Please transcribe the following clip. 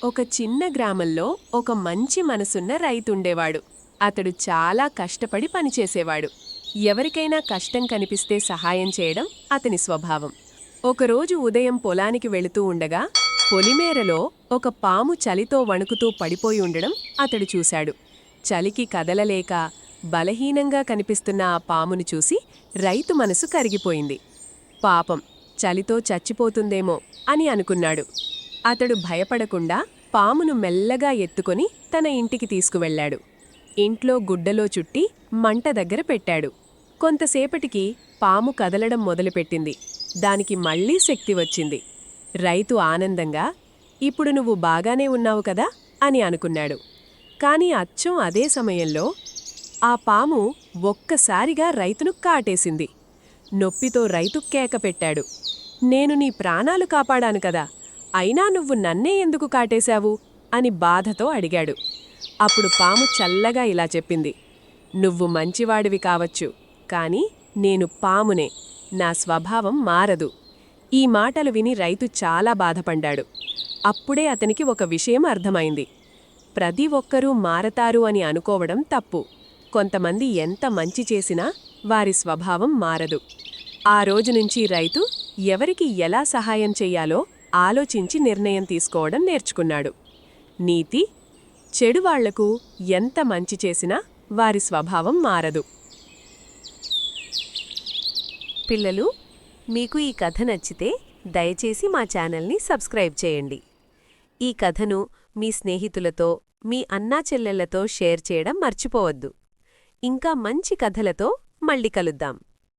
ఒక చిన్న గ్రామంలో ఒక మంచి మనసున్న రైతుండేవాడు. అతడు చాలా కష్టపడి పనిచేసేవాడు. ఎవరికైనా కష్టం కనిపిస్తే సహాయం చేయడం అతని స్వభావం. ఒకరోజు ఉదయం పొలానికి వెళుతూ ఉండగా పొలిమేరలో ఒక పాము చలితో వణుకుతూ పడిపోయి ఉండడం అతడు చూశాడు. చలికి కదలలేక బలహీనంగా కనిపిస్తున్న ఆ పామును చూసి రైతు మనసు కరిగిపోయింది. పాపం, చలితో చచ్చిపోతుందేమో అని అనుకున్నాడు. అతడు భయపడకుండా పామును మెల్లగా ఎత్తుకొని తన ఇంటికి తీసుకువెళ్లాడు. ఇంట్లో గుడ్డలో చుట్టి మంట దగ్గర పెట్టాడు. కొంతసేపటికి పాము కదలడం మొదలుపెట్టింది. దానికి మళ్లీ శక్తి వచ్చింది. రైతు ఆనందంగా, ఇప్పుడు నువ్వు బాగానే ఉన్నావు కదా అని అనుకున్నాడు. కాని అచ్చం అదే సమయంలో ఆ పాము ఒక్కసారిగా రైతును కాటేసింది. నొప్పితో రైతు కేక పెట్టాడు. నేను నీ ప్రాణాలు కాపాడాను కదా, అయినా నువ్వు నన్నే ఎందుకు కాటేశావు అని బాధతో అడిగాడు. అప్పుడు పాము చల్లగా ఇలా చెప్పింది, నువ్వు మంచివాడివి కావచ్చు, కాని నేను పామునే, నా స్వభావం మారదు. ఈ మాటలు విని రైతు చాలా బాధపడ్డాడు. అప్పుడే అతనికి ఒక విషయం అర్థమైంది. ప్రతి ఒక్కరూ మారతారు అని అనుకోవడం తప్పు. కొంతమంది ఎంత మంచి చేసినా వారి స్వభావం మారదు. ఆ రోజునుంచి రైతు ఎవరికి ఎలా సహాయం చెయ్యాలో ఆలోచించి నిర్ణయం తీసుకోవడం నేర్చుకున్నాడు. నీతి: చెడువాళ్లకు ఎంత మంచి చేసినా వారి స్వభావం మారదు. పిల్లలు, మీకు ఈ కథ నచ్చితే దయచేసి మా ఛానల్ని సబ్స్క్రైబ్ చేయండి. ఈ కథను మీ స్నేహితులతో, మీ అన్నాచెల్లెళ్లతో షేర్ చేయడం మర్చిపోవద్దు. ఇంకా మంచి కథలతో మళ్ళీ కలుద్దాం.